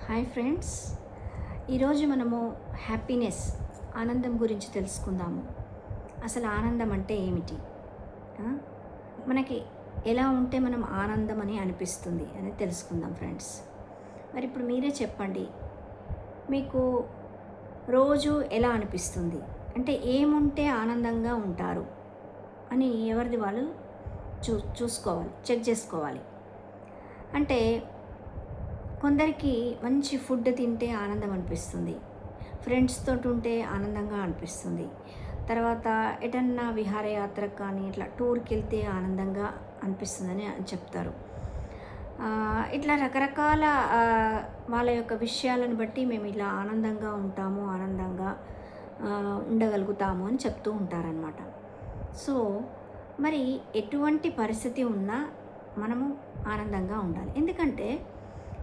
Hi friends, ఈరోజు మనము happiness ఆనందం గురించి తెలుసుకుందాము. అసలు ఆనందం అంటే ఏమిటి? ఆ? మనకి ఎలా ఉంటే మనం ఆనందం అని అనిపిస్తుంది అని తెలుసుకుందాం ఫ్రెండ్స్. మరి ఇప్పుడు మీరే చెప్పండి, మీకు రోజు ఎలా అనిపిస్తుంది? అంటే ఏముంటే ఆనందంగా ఉంటారు అని ఎవరిది వాళ్ళు చూసుకోవాలి, చెక్ చేసుకోవాలి. అంటే కొందరికి మంచి ఫుడ్ తింటే ఆనందం అనిపిస్తుంది, ఫ్రెండ్స్ తోటి ఉంటే ఆనందంగా అనిపిస్తుంది, తర్వాత ఎటన్నా విహారయాత్రకు కానీ ఇట్లా టూర్కి వెళ్తే ఆనందంగా అనిపిస్తుందని చెప్తారు. ఇట్లా రకరకాల వాళ్ళ యొక్క విషయాలను బట్టి మేము ఇలా ఆనందంగా ఉంటాము, ఆనందంగా ఉండగలుగుతాము అని చెప్తూ ఉంటారనమాట. సో మరి ఎటువంటి పరిస్థితి ఉన్నా మనము ఆనందంగా ఉండాలి. ఎందుకంటే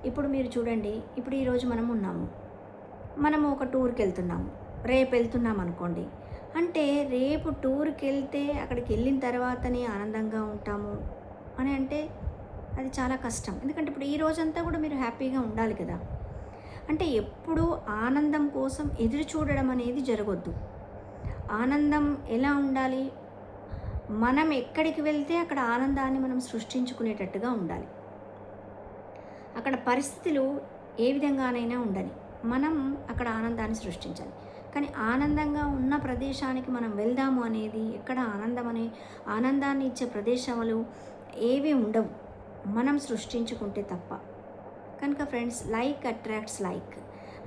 ఇప్పుడు మీరు చూడండి, ఇప్పుడు ఈరోజు మనము ఒక టూర్కి వెళ్తున్నాము, రేపు వెళ్తున్నాం అనుకోండి. అంటే రేపు టూర్కి వెళ్తే అక్కడికి వెళ్ళిన తర్వాతనే ఆనందంగా ఉంటాము అని అంటే అది చాలా కష్టం. ఎందుకంటే ఇప్పుడు ఈ రోజంతా కూడా మీరు హ్యాపీగా ఉండాలి కదా. అంటే ఎప్పుడూ ఆనందం కోసం ఎదురు చూడడం అనేది జరగొద్దు. ఆనందం ఎలా ఉండాలి? మనం ఎక్కడికి వెళ్తే అక్కడ ఆనందాన్ని మనం సృష్టించుకునేటట్టుగా ఉండాలి. అక్కడ పరిస్థితులు ఏ విధంగానైనా ఉండని మనం అక్కడ ఆనందాన్ని సృష్టించాలి. కానీ ఆనందంగా ఉన్న ప్రదేశానికి మనం వెళ్దాము అనేది, ఎక్కడ ఆనందాన్ని ఇచ్చే ప్రదేశాలు ఏవి ఉండవు మనం సృష్టించుకుంటే తప్ప. కనుక ఫ్రెండ్స్, లైక్ అట్రాక్ట్స్ లైక్.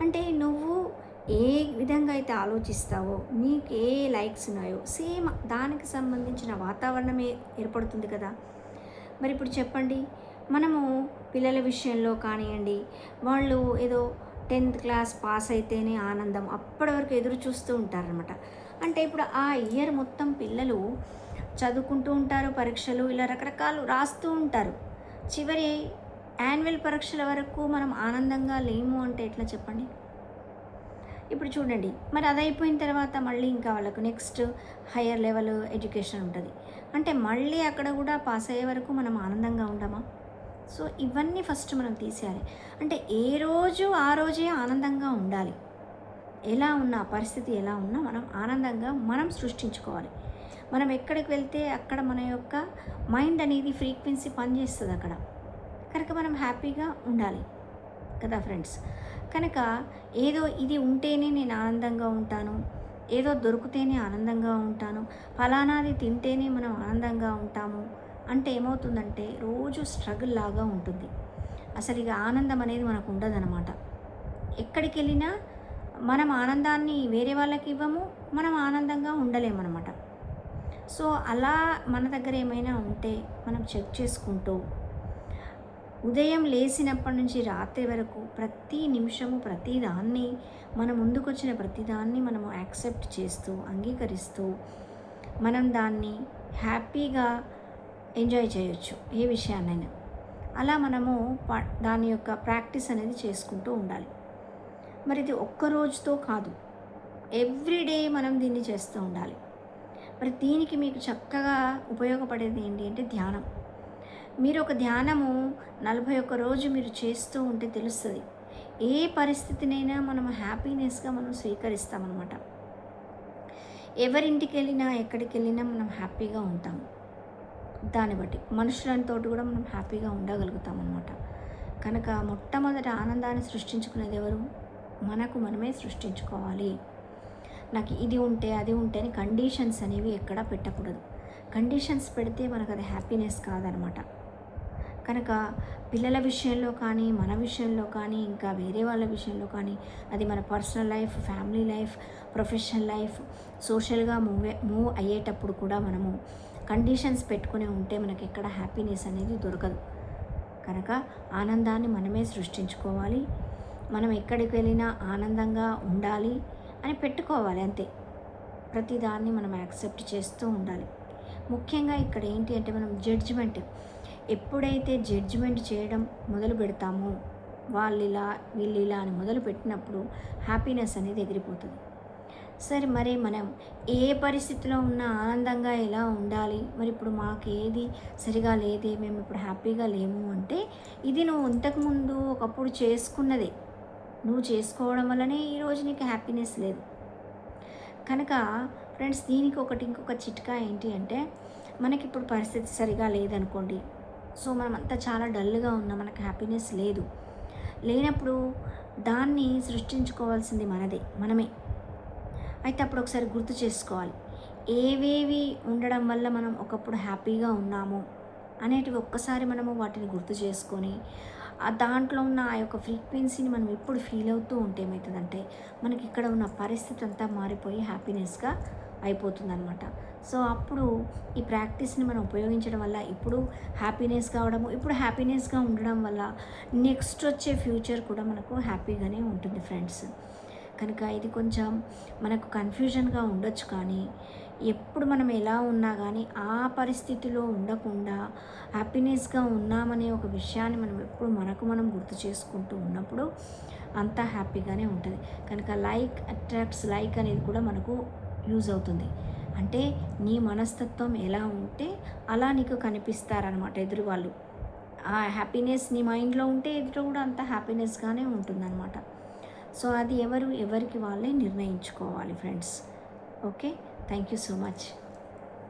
అంటే నువ్వు ఏ విధంగా అయితే ఆలోచిస్తావో, నీకు ఏ లైక్స్ ఉన్నాయో సేమ్ దానికి సంబంధించిన వాతావరణమే ఏర్పడుతుంది కదా. మరి ఇప్పుడు చెప్పండి, మనము పిల్లల విషయంలో కానివ్వండి, వాళ్ళు ఏదో 10th క్లాస్ పాస్ అయితేనే ఆనందం, అప్పటి వరకు ఎదురు చూస్తూ ఉంటారనమాట. అంటే ఇప్పుడు ఆ ఇయర్ మొత్తం పిల్లలు చదువుకుంటూ ఉంటారు, పరీక్షలు ఇలా రకరకాలు రాస్తూ ఉంటారు. చివరి యాన్యువల్ పరీక్షల వరకు మనం ఆనందంగా లేము అంటే ఎట్లా చెప్పండి? ఇప్పుడు చూడండి, మరి అది అయిపోయిన తర్వాత మళ్ళీ ఇంకా వాళ్ళకు నెక్స్ట్ హయ్యర్ లెవెల్ ఎడ్యుకేషన్ ఉంటుంది. అంటే మళ్ళీ అక్కడ కూడా పాస్ అయ్యే వరకు మనం ఆనందంగా ఉండమా? సో ఇవన్నీ ఫస్ట్ మనం తీసేయాలి. అంటే ఏ రోజు ఆ రోజే ఆనందంగా ఉండాలి. ఎలా ఉన్నా, పరిస్థితి ఎలా ఉన్నా మనం ఆనందంగా మనం సృష్టించుకోవాలి. మనం ఎక్కడికి వెళ్తే అక్కడ మన యొక్క మైండ్ అనేది ఫ్రీక్వెన్సీ పనిచేస్తుంది అక్కడ. కనుక మనం హ్యాపీగా ఉండాలి కదా ఫ్రెండ్స్. కనుక ఏదో ఇది ఉంటేనే నేను ఆనందంగా ఉంటాను, ఏదో దొరికితేనే ఆనందంగా ఉంటాను, ఫలానాది తింటేనే మనం ఆనందంగా ఉంటాము అంటే ఏమవుతుందంటే రోజు స్ట్రగుల్ లాగా ఉంటుంది. అసలు ఇక ఆనందం అనేది మనకు ఉండదన్నమాట. ఎక్కడికి వెళ్ళినా మనం ఆనందాన్ని వేరే వాళ్ళకి ఇవ్వము, మనం ఆనందంగా ఉండలేమన్నమాట. సో అలా మన దగ్గర ఏమైనా ఉంటే మనం చెక్ చేసుకుంటూ ఉదయం లేచినప్పటి నుంచి రాత్రి వరకు ప్రతి నిమిషము ప్రతి దాన్ని మన ముందుకొచ్చిన ప్రతిదాన్ని మనము యాక్సెప్ట్ చేస్తూ అంగీకరిస్తూ మనం దాన్ని హ్యాపీగా ఎంజాయ్ చేయొచ్చు ఏ విషయాన్నైనా. అలా మనము దాని యొక్క ప్రాక్టీస్ అనేది చేసుకుంటూ ఉండాలి. మరి ఇది ఒక్కరోజుతో కాదు, ఎవ్రీడే మనం దీన్ని చేస్తూ ఉండాలి. మరి దీనికి మీకు చక్కగా ఉపయోగపడేది ఏంటి అంటే ధ్యానం. మీరు ఒక ధ్యానము 41 రోజు మీరు చేస్తూ ఉంటే తెలుస్తుంది, ఏ పరిస్థితినైనా మనం హ్యాపీనెస్గా మనం స్వీకరిస్తామన్నమాట. ఎవరింటికి వెళ్ళినా ఎక్కడికి వెళ్ళినా మనం హ్యాపీగా ఉంటాము. దాన్ని బట్టి మనుషులతో కూడా మనం హ్యాపీగా ఉండగలుగుతాం అన్నమాట. కనుక మొట్టమొదట ఆనందాన్ని సృష్టించుకునేది ఎవరు? మనకు మనమే సృష్టించుకోవాలి. నాకు ఇది ఉంటే అది ఉంటే అని కండిషన్స్ అనేవి ఎక్కడా పెట్టకూడదు. కండిషన్స్ పెడితే మనకు అది హ్యాపీనెస్ కాదనమాట. కనుక పిల్లల విషయంలో కానీ, మన విషయంలో కానీ, ఇంకా వేరే వాళ్ళ విషయంలో కానీ, అది మన personal life, family life, professional life, సోషల్గా మూవ్ అయ్యేటప్పుడు కూడా మనము కండిషన్స్ పెట్టుకుని ఉంటే మనకి ఎక్కడ హ్యాపీనెస్ అనేది దొరకదు. కనుక ఆనందాన్ని మనమే సృష్టించుకోవాలి. మనం ఎక్కడికి వెళ్ళినా ఆనందంగా ఉండాలి అని పెట్టుకోవాలి అంతే. ప్రతిదాన్ని మనం యాక్సెప్ట్ చేస్తూ ఉండాలి. ముఖ్యంగా ఇక్కడ ఏంటి అంటే మనం జడ్జిమెంట్, ఎప్పుడైతే జడ్జిమెంట్ చేయడం మొదలు పెడతామో వాళ్ళిలా వీళ్ళిలా అని మొదలు పెట్టినప్పుడు హ్యాపీనెస్ అనేది ఎగిరిపోతుంది. సరే, మరి మనం ఏ పరిస్థితిలో ఉన్నా ఆనందంగా ఎలా ఉండాలి? మరి ఇప్పుడు మాకు ఏది సరిగా లేదే, మేము ఇప్పుడు హ్యాపీగా లేము అంటే ఇది నువ్వు ఇంతకుముందు ఒకప్పుడు చేసుకున్నదే. నువ్వు చేసుకోవడం వల్లనే ఈరోజు నీకు హ్యాపీనెస్ లేదు. కనుక ఫ్రెండ్స్, దీనికి ఇంకొక చిట్కా ఏంటి అంటే, మనకిప్పుడు పరిస్థితి సరిగా లేదనుకోండి, సో మనమంతా చాలా డల్గా ఉన్నాం, మనకు హ్యాపీనెస్ లేనప్పుడు దాన్ని సృష్టించుకోవాల్సింది మనమే. అయితే అప్పుడు ఒకసారి గుర్తు చేసుకోవాలి, ఏవేవి ఉండడం వల్ల మనం ఒకప్పుడు హ్యాపీగా ఉన్నాము అనేటివి ఒక్కసారి మనము వాటిని గుర్తు చేసుకొని, దాంట్లో ఉన్న ఆ యొక్క ఫ్రీక్వెన్సీని మనం ఎప్పుడు ఫీల్ అవుతూ ఉంటే ఏమవుతుందంటే, మనకి ఇక్కడ ఉన్న పరిస్థితి అంతా మారిపోయి హ్యాపీనెస్గా అయిపోతుందన్నమాట. సో అప్పుడు ఈ ప్రాక్టీస్ని మనం ఉపయోగించడం వల్ల ఇప్పుడు హ్యాపీనెస్ కావడము, ఇప్పుడు హ్యాపీనెస్గా ఉండడం వల్ల నెక్స్ట్ వచ్చే ఫ్యూచర్ కూడా మనకు హ్యాపీగానే ఉంటుంది ఫ్రెండ్స్. కనుక ఇది కొంచెం మనకు కన్ఫ్యూజన్గా ఉండొచ్చు, కానీ ఎప్పుడు మనం ఎలా ఉన్నా కానీ ఆ పరిస్థితిలో ఉండకుండా హ్యాపీనెస్గా ఉన్నామనే ఒక విషయాన్ని మనం ఎప్పుడు మనం గుర్తు చేసుకుంటూ ఉన్నప్పుడు అంతా హ్యాపీగానే ఉంటుంది. కనుక లైక్ అట్రాక్ట్స్ లైక్ అనేది కూడా మనకు యూజ్ అవుతుంది. అంటే నీ మనస్తత్వం ఎలా ఉంటే అలా నీకు కనిపిస్తారనమాట ఎదురు వాళ్ళు. ఆ హ్యాపీనెస్ నీ మైండ్లో ఉంటే ఎదురు కూడా అంత హ్యాపీనెస్గానే ఉంటుందన్నమాట. సో అది ఎవరికి వాళ్ళే నిర్ణయించుకోవాలి friends. Okay, thank you so much.